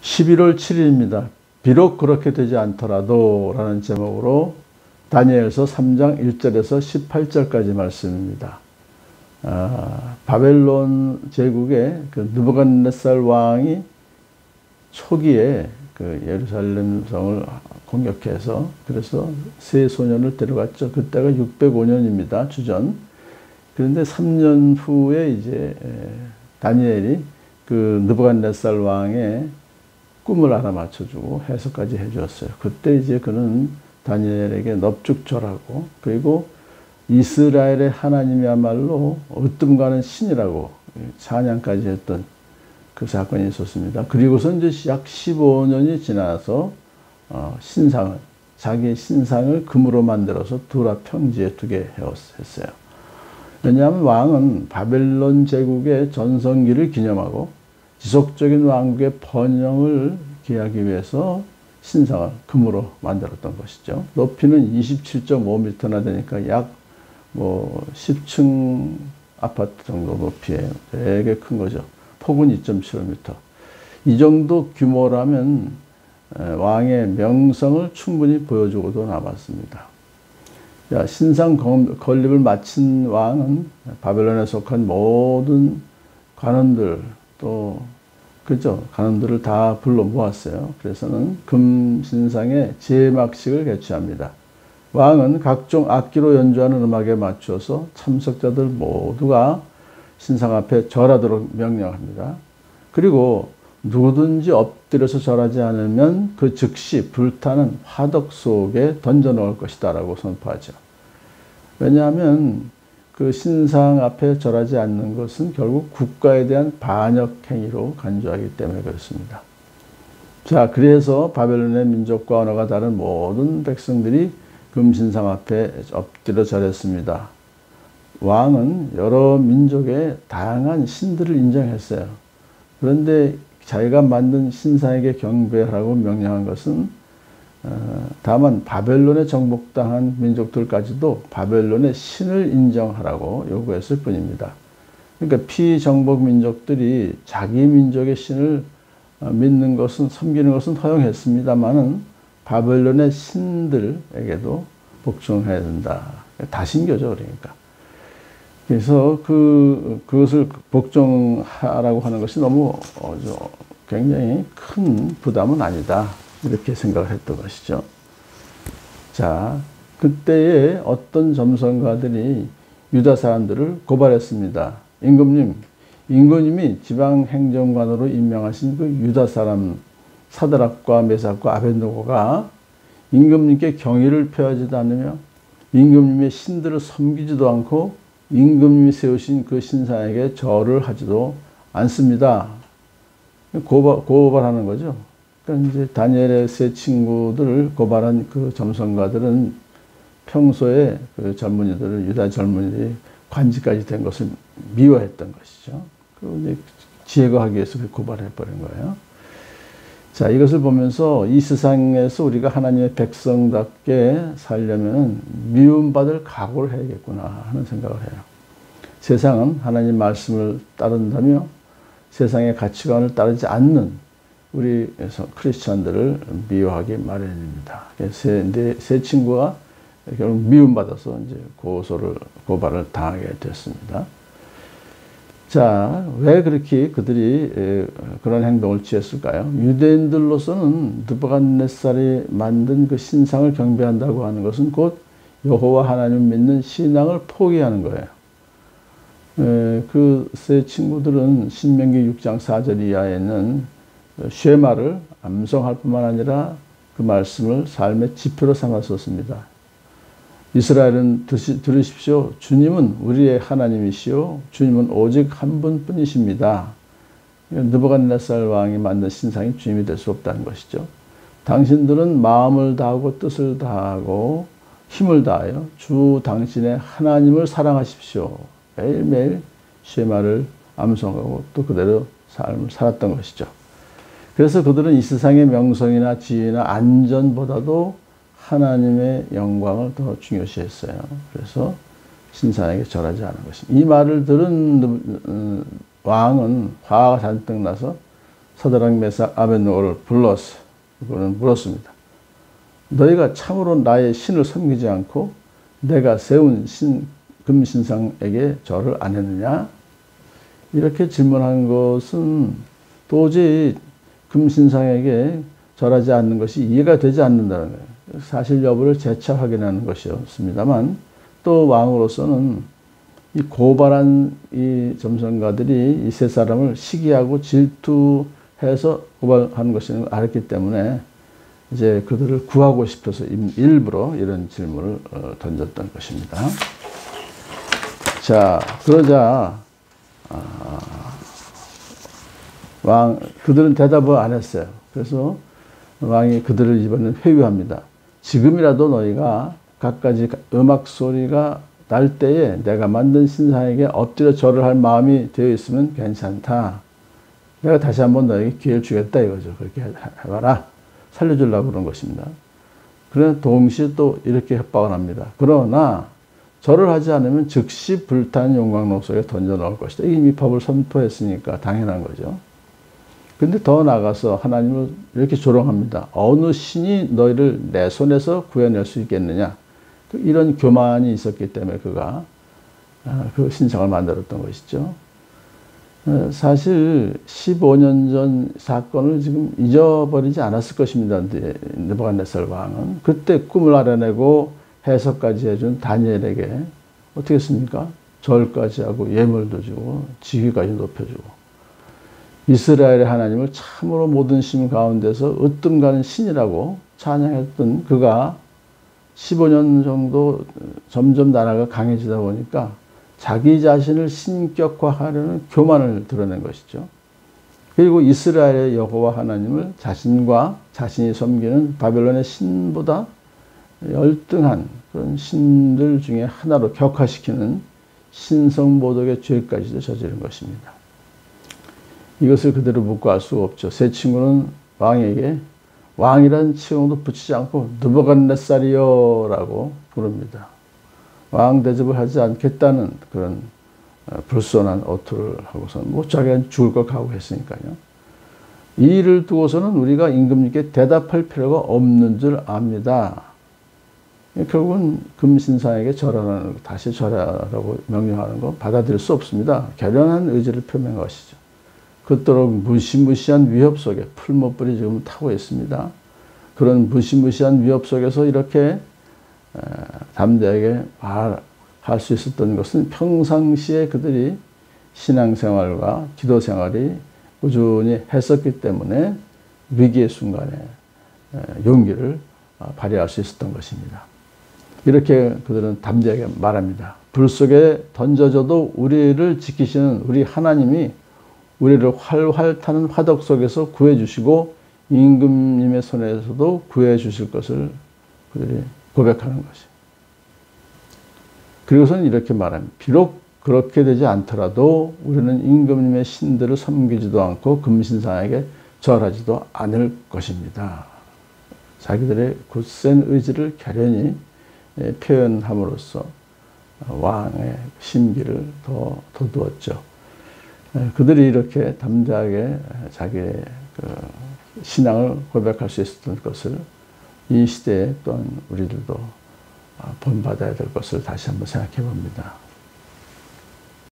11월 7일입니다. 비록 그렇게 되지 않더라도 라는 제목으로 다니엘서 3장 1절에서 18절까지 말씀입니다. 바벨론 제국의 그 느부갓네살 왕이 초기에 그 예루살렘 성을 공격해서 그래서 세 소년을 데려갔죠. 그때가 605년입니다. 주전. 그런데 3년 후에 이제 다니엘이 그 느부갓네살 왕의 꿈을 알아맞혀주고 해석까지 해주었어요. 그때 이제 그는 다니엘에게 넙죽절하고 그리고 이스라엘의 하나님이야말로 으뜸가는 신이라고 찬양까지 했던 그 사건이 있었습니다. 그리고서 이제 약 15년이 지나서 자기 신상을 금으로 만들어서 두라 평지에 두게 했어요. 왜냐하면 왕은 바벨론 제국의 전성기를 기념하고 지속적인 왕국의 번영을 기하기 위해서 신상을 금으로 만들었던 것이죠. 높이는 27.5m나 되니까 약 10층 아파트 정도 높이에 되게 큰 거죠. 폭은 2.75m. 이 정도 규모라면 왕의 명성을 충분히 보여주고도 남았습니다. 신상 건립을 마친 왕은 바벨론에 속한 모든 관원들 또 관원들을 다 불러 모았어요. 그래서는 금신상의 제막식을 개최합니다. 왕은 각종 악기로 연주하는 음악에 맞춰서 참석자들 모두가 신상 앞에 절하도록 명령합니다. 그리고 누구든지 엎드려서 절하지 않으면 그 즉시 불타는 화덕 속에 던져 넣을 것이다 라고 선포하죠. 왜냐하면 그 신상 앞에 절하지 않는 것은 결국 국가에 대한 반역 행위로 간주하기 때문에 그렇습니다. 자, 그래서 바벨론의 민족과 언어가 다른 모든 백성들이 금신상 앞에 엎드려 절했습니다. 왕은 여러 민족의 다양한 신들을 인정했어요. 그런데 자기가 만든 신상에게 경배하라고 명령한 것은 다만 바벨론에 정복당한 민족들까지도 바벨론의 신을 인정하라고 요구했을 뿐입니다. 그러니까 피정복 민족들이 자기 민족의 신을 믿는 것은 섬기는 것은 허용했습니다만은 바벨론의 신들에게도 복종해야 된다. 다신교죠, 그러니까. 그래서 그것을 복종하라고 하는 것이 너무 굉장히 큰 부담은 아니다. 이렇게 생각을 했던 것이죠. 자, 그때에 어떤 점성가들이 유다 사람들을 고발했습니다. 임금님이 지방행정관으로 임명하신 그 유다 사람 사드락과 메삭과 아벳느고가 임금님께 경의를 표하지도 않으며 임금님의 신들을 섬기지도 않고 임금님이 세우신 그 신상에게 절을 하지도 않습니다. 고발하는 거죠. 그러니까 이제 다니엘의 세 친구들을 고발한 그 점성가들은 평소에 그 젊은이들을 유다 젊은이들이 관직까지 된 것을 미워했던 것이죠. 그리고 이제 제거하기 위해서 고발해 버린 거예요. 자, 이것을 보면서 이 세상에서 우리가 하나님의 백성답게 살려면 미움받을 각오를 해야겠구나 하는 생각을 해요. 세상은 하나님 말씀을 따른다며 세상의 가치관을 따르지 않는 우리 크리스찬들을 미워하기 마련입니다. 세 친구가 결국 미움받아서 이제 고발을 당하게 됐습니다. 자, 왜 그렇게 그들이 그런 행동을 취했을까요? 유대인들로서는 느부갓네살이 만든 그 신상을 경배한다고 하는 것은 곧 여호와 하나님을 믿는 신앙을 포기하는 거예요. 그 세 친구들은 신명기 6장 4절 이하에 있는 쉐마를 암송할 뿐만 아니라 그 말씀을 삶의 지표로 삼았었습니다. 이스라엘은 들으십시오. 주님은 우리의 하나님이시오. 주님은 오직 한 분뿐이십니다. 느부갓네살 왕이 만든 신상이 주님이 될 수 없다는 것이죠. 당신들은 마음을 다하고 뜻을 다하고 힘을 다하여 주 당신의 하나님을 사랑하십시오. 매일매일 쉐마를 암송하고 또 그대로 삶을 살았던 것이죠. 그래서 그들은 이 세상의 명성이나 지위나 안전보다도 하나님의 영광을 더 중요시했어요. 그래서 신상에게 절하지 않은 것입니다. 이 말을 들은 왕은 화가 잔뜩 나서 사드락 메삭 아벳느고를 불러서 그는 물었습니다. 너희가 참으로 나의 신을 섬기지 않고 내가 세운 금신상에게 절을 안 했느냐? 이렇게 질문한 것은 도저히 금신상에게 절하지 않는 것이 이해가 되지 않는다는 거예요. 사실 여부를 재차 확인하는 것이었습니다만, 또 왕으로서는 이 고발한 이 점성가들이 이 세 사람을 시기하고 질투해서 고발하는 것을 알았기 때문에 이제 그들을 구하고 싶어서 일부러 이런 질문을 던졌던 것입니다. 자, 그러자 그들은 대답을 안 했어요. 그래서 왕이 그들을 이번엔 회유합니다. 지금이라도 너희가 갖가지 음악 소리가 날 때에 내가 만든 신상에게 엎드려 절을 할 마음이 되어 있으면 괜찮다. 내가 다시 한번 너에게 기회를 주겠다 이거죠. 그렇게 해봐라. 살려주려고 그런 것입니다. 그러나 동시에 또 이렇게 협박을 합니다. 그러나 절을 하지 않으면 즉시 불타는 용광로 속에 던져 넣을 것이다. 이 미법을 선포했으니까 당연한 거죠. 근데 더 나아가서 하나님을 이렇게 조롱합니다. 어느 신이 너희를 내 손에서 구해낼 수 있겠느냐. 이런 교만이 있었기 때문에 그가 그 신상을 만들었던 것이죠. 사실 15년 전 사건을 지금 잊어버리지 않았을 것입니다. 느부갓네살 왕은. 그때 꿈을 알아내고 해석까지 해준 다니엘에게 어떻게 했습니까? 절까지 하고 예물도 주고 지위까지 높여주고 이스라엘의 하나님을 참으로 모든 신 가운데서 으뜸가는 신이라고 찬양했던 그가 15년 정도 점점 나라가 강해지다 보니까 자기 자신을 신격화하려는 교만을 드러낸 것이죠. 그리고 이스라엘의 여호와 하나님을 자신과 자신이 섬기는 바벨론의 신보다 열등한 그런 신들 중에 하나로 격화시키는 신성모독의 죄까지도 저지른 것입니다. 이것을 그대로 묵과할 수가 없죠. 세 친구는 왕에게 왕이라는 칭호도 붙이지 않고 느부갓네살이요 라고 부릅니다. 왕 대접을 하지 않겠다는 그런 불손한 어투를 하고서는 뭐 자기는 죽을 것 각오했으니까요. 이 일을 두고서는 우리가 임금님께 대답할 필요가 없는 줄 압니다. 결국은 금신상에게 절하라는, 다시 절하라고 명령하는 거 받아들일 수 없습니다. 결연한 의지를 표명한 것이죠. 그토록 무시무시한 위협 속에 풀무불이 지금 타고 있습니다. 그런 무시무시한 위협 속에서 이렇게 담대하게 말할 수 있었던 것은 평상시에 그들이 신앙생활과 기도생활이 꾸준히 했었기 때문에 위기의 순간에 용기를 발휘할 수 있었던 것입니다. 이렇게 그들은 담대하게 말합니다. 불 속에 던져져도 우리를 지키시는 우리 하나님이 우리를 활활 타는 화덕 속에서 구해주시고 임금님의 손에서도 구해주실 것을 그들이 고백하는 것이에요. 그리고서는 이렇게 말합니다. 비록 그렇게 되지 않더라도 우리는 임금님의 신들을 섬기지도 않고 금신상에게 절하지도 않을 것입니다. 자기들의 굳센 의지를 결연히 표현함으로써 왕의 심기를 더 돋우었죠. 그들이 이렇게 담대하게 자기의 신앙을 고백할 수 있었던 것을 이 시대에 또한 우리들도 본받아야 될 것을 다시 한번 생각해 봅니다.